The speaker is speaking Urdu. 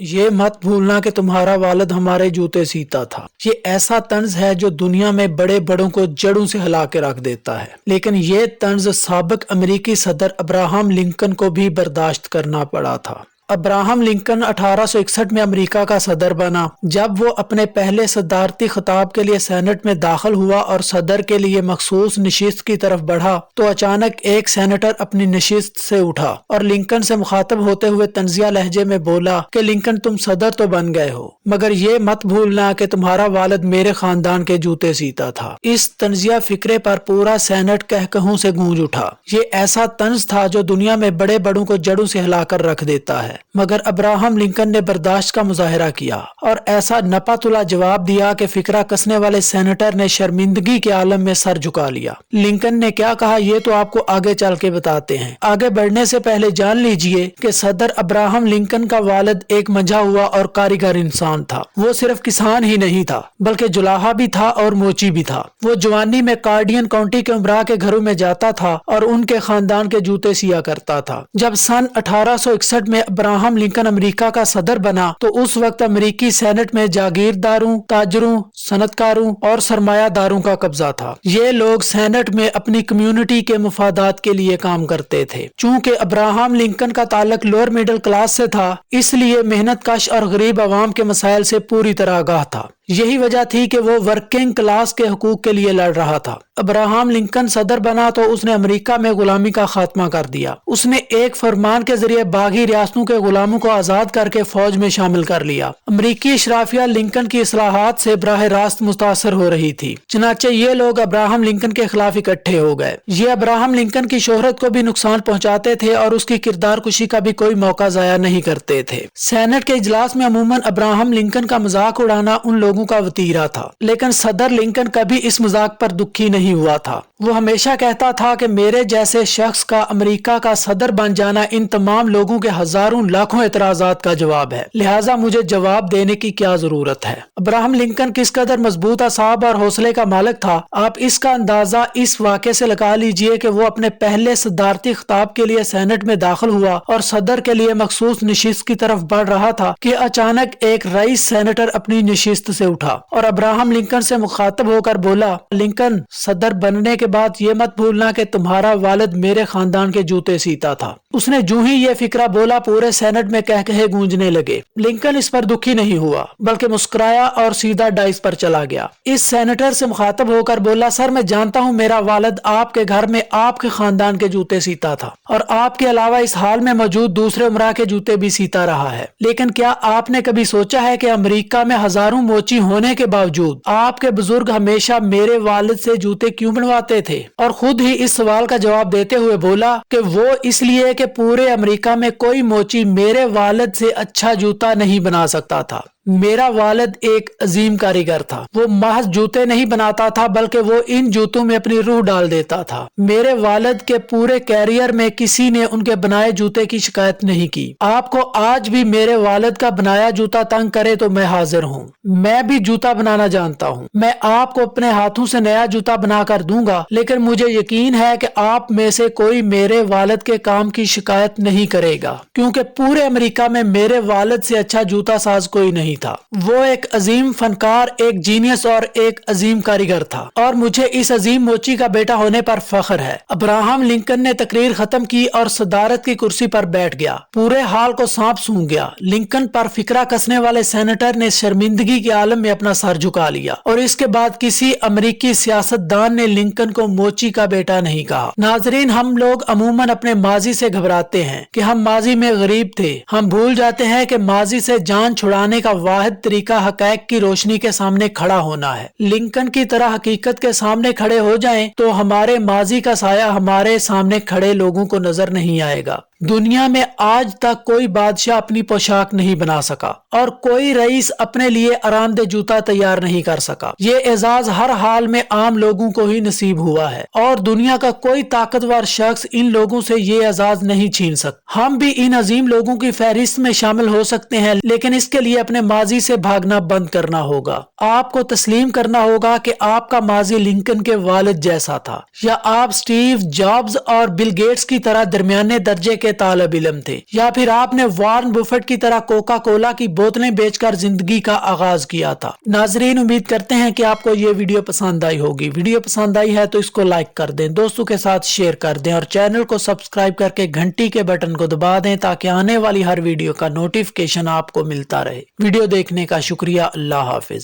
یہ مت بھولنا کہ تمہارا والد ہمارے جوتے سیتا تھا۔ یہ ایسا طنز ہے جو دنیا میں بڑے بڑوں کو جڑوں سے ہلا کے رکھ دیتا ہے، لیکن یہ طنز سابق امریکی صدر ابراہم لنکن کو بھی برداشت کرنا پڑا تھا۔ ابراہم لنکن 1861 میں امریکہ کا صدر بنا۔ جب وہ اپنے پہلے صدارتی خطاب کے لیے سینٹ میں داخل ہوا اور صدر کے لیے مخصوص نشست کی طرف بڑھا تو اچانک ایک سینیٹر اپنی نشست سے اٹھا اور لنکن سے مخاطب ہوتے ہوئے طنزیہ لہجے میں بولا کہ لنکن تم صدر تو بن گئے ہو، مگر یہ مت بھولنا کہ تمہارا والد میرے خاندان کے جوتے سیتا تھا۔ اس طنزیہ فکرے پر پورا سینٹ کہکہوں سے گونج اٹھا۔ یہ ایسا طنز تھا جو دنیا میں بڑے بڑوں کو جڑوں سے ہلا کر رکھ دیتا ہے، مگر ابراہم لنکن نے برداشت کا مظاہرہ کیا اور ایسا نپا تلا جواب دیا کہ فکرہ کسنے والے سینیٹر نے شرمندگی کے عالم میں سر جھکا لیا۔ لنکن نے کیا کہا یہ تو آپ کو آگے چل کے بتاتے ہیں۔ آگے بڑھنے سے پہلے جان لیجئے کہ صدر ابراہم لنکن کا والد ایک منجھا ہوا اور کاریگر انسان تھا۔ وہ صرف کسان ہی نہیں تھا بلکہ جلاحہ بھی تھا اور موچی بھی تھا۔ وہ جوانی میں کارڈین کاؤنٹی کے امراء کے گھروں میں جاتا تھا اور ان کے خاندان کے جوتے سیا کرتا تھا۔ جب سن 1861 میں ابراہم لنکن امریکہ کا صدر بنا تو اس وقت امریکی سینٹ میں جاگیرداروں، تاجروں، صنعتکاروں اور سرمایہ داروں کا قبضہ تھا۔ یہ لوگ سینٹ میں اپنی کمیونٹی کے مفادات کے لیے کام کرتے تھے۔ چونکہ ابراہم لنکن کا تعلق لوور مڈل کلاس سے تھا، اس لیے محنت کش اور غریب عوام کے مسائل سے پوری طرح آگاہ تھا۔ یہی وجہ تھی کہ وہ ورکنگ کلاس کے حقوق کے لیے لڑ رہا تھا۔ ابراہم لنکن صدر بنا تو اس نے امریکہ میں غلامی کا خاتمہ کر دیا۔ اس نے ایک فرمان کے ذریعے باغی ریاستوں کے غلاموں کو آزاد کر کے فوج میں شامل کر لیا۔ امریکی اشرافیہ لنکن کی اصلاحات سے براہ راست متاثر ہو رہی تھی، چنانچہ یہ لوگ ابراہم لنکن کے خلاف اکٹھے ہو گئے۔ یہ ابراہم لنکن کی شہرت کو بھی نقصان پہنچاتے تھے اور اس کی کردار کشی کا بھی کوئی موقع ضائع نہیں کرتے تھے۔ سینٹ کے اجلاس میں عموماً ابراہم لنکن کا مذاق اڑانا ان لوگوں کا وتیرہ تھا، لیکن صدر لنکن کبھی اس مذاق پر دکھی نہیں ہوا تھا۔ وہ ہمیشہ کہتا تھا کہ میرے جیسے شخص کا امریکہ کا صدر بن جانا ان تمام لوگوں کے ہزاروں لاکھوں اعتراضات کا جواب ہے، لہٰذا مجھے جواب دینے کی کیا ضرورت ہے۔ ابراہم لنکن کس قدر مضبوط اعصاب اور حوصلے کا مالک تھا، آپ اس کا اندازہ اس واقعے سے لگا لیجئے کہ وہ اپنے پہلے صدارتی خطاب کے لیے سینٹ میں داخل ہوا اور صدر کے لیے مخصوص نشست کی طرف بڑھ رہا تھا کہ اچانک ایک رئیس سینیٹر اپنی نشست سے اٹھا اور ابراہم لنکن سے مخاطب ہو کر بولا، لنکن صدر بننے کے بعد یہ مت بھولنا کہ تمہارا والد میرے خاندان کے جوتے سیتا تھا۔ اس نے جو ہی یہ فکرہ بولا پورے سینٹ میں کہکہے گونجنے لگے۔ لنکن اس پر دکھی نہیں ہوا بلکہ مسکرایا اور سیدھا ڈائس پر چلا گیا۔ اس سینیٹر سے مخاطب ہو کر بولا، سر میں جانتا ہوں میرا والد آپ کے گھر میں آپ کے خاندان کے جوتے سیتا تھا اور آپ کے علاوہ اس حال میں موجود دوسرے امراء کے جوتے بھی سیتا رہا ہے، لیکن کیا آپ نے کبھی سوچا ہے کہ امریکہ میں ہزاروں موچی ہونے کے باوجود آپ کے بزرگ ہمیشہ میرے والد سے جوتے کیوں بنواتے تھے؟ اور خود ہی اس سوال کا جواب دیتے ہوئے بولا کہ وہ اس لیے کہ پورے امریکہ میں کوئی موچی میرے والد سے اچھا جوتا نہیں بنا سکتا تھا۔ میرا والد ایک عظیم کاریگر تھا، وہ محض جوتے نہیں بناتا تھا بلکہ وہ ان جوتوں میں اپنی روح ڈال دیتا تھا۔ میرے والد کے پورے کیریئر میں کسی نے ان کے بنائے جوتے کی شکایت نہیں کی۔ آپ کو آج بھی میرے والد کا بنایا جوتا تنگ کرے تو میں حاضر ہوں، میں بھی جوتا بنانا جانتا ہوں، میں آپ کو اپنے ہاتھوں سے نیا جوتا بنا کر دوں گا، لیکن مجھے یقین ہے کہ آپ میں سے کوئی میرے والد کے کام کی شکایت نہیں کرے گا، کیونکہ پورے امریکہ میں میرے والد سے اچھا جوتا ساز کوئی نہیں تھا۔ وہ ایک عظیم فنکار، ایک جینیس اور ایک عظیم کاریگر تھا، اور مجھے اس عظیم موچی کا بیٹا ہونے پر فخر ہے۔ ابراہم لنکن نے تقریر ختم کی اور صدارت کی کرسی پر بیٹھ گیا۔ پورے ہال کو سانپ سونگ گیا۔ لنکن پر فکرہ کسنے والے سینیٹر نے شرمندگی کے عالم میں اپنا سر جھکا لیا، اور اس کے بعد کسی امریکی سیاست دان نے لنکن کو موچی کا بیٹا نہیں کہا۔ ناظرین، ہم لوگ عموماً اپنے ماضی سے گھبراتے ہیں کہ ہم ماضی میں غریب تھے۔ ہم بھول جاتے ہیں کہ ماضی سے جان چھڑانے کا واحد طریقہ حقائق کی روشنی کے سامنے کھڑا ہونا ہے۔ لنکن کی طرح حقیقت کے سامنے کھڑے ہو جائیں تو ہمارے ماضی کا سایہ ہمارے سامنے کھڑے لوگوں کو نظر نہیں آئے گا۔ دنیا میں آج تک کوئی بادشاہ اپنی پوشاک نہیں بنا سکا اور کوئی رئیس اپنے لیے آرام دہ جوتا تیار نہیں کر سکا۔ یہ اعزاز ہر حال میں عام لوگوں کو ہی نصیب ہوا ہے، اور دنیا کا کوئی طاقتور شخص ان لوگوں سے یہ اعزاز نہیں چھین سکتا۔ ہم بھی ان عظیم لوگوں کی فہرست میں شامل ہو سکتے ہیں، لیکن اس کے لیے اپنے ماضی سے بھاگنا بند کرنا ہوگا۔ آپ کو تسلیم کرنا ہوگا کہ آپ کا ماضی لنکن کے والد جیسا تھا، یا آپ سٹیو جابز اور بل گیٹس کی طرح درمیانے درجے کے کے طالب علم تھے, یا پھر آپ نے وارن بفیٹ کی طرح کوکا کولا کی بوتلیں بیچ کر زندگی کا آغاز کیا تھا. ناظرین, امید کرتے ہیں کہ آپ کو یہ ویڈیو پسند آئی ہوگی. ویڈیو پسند آئی ہے تو اس کو لائک کر دیں, دوستوں کے ساتھ شیئر کر دیں اور چینل کو سبسکرائب کر کے گھنٹی کے بٹن کو دبا دیں تاکہ آنے والی ہر ویڈیو کا نوٹیفکیشن آپ کو ملتا رہے. ویڈیو دیکھنے کا شکریہ. اللہ حافظ.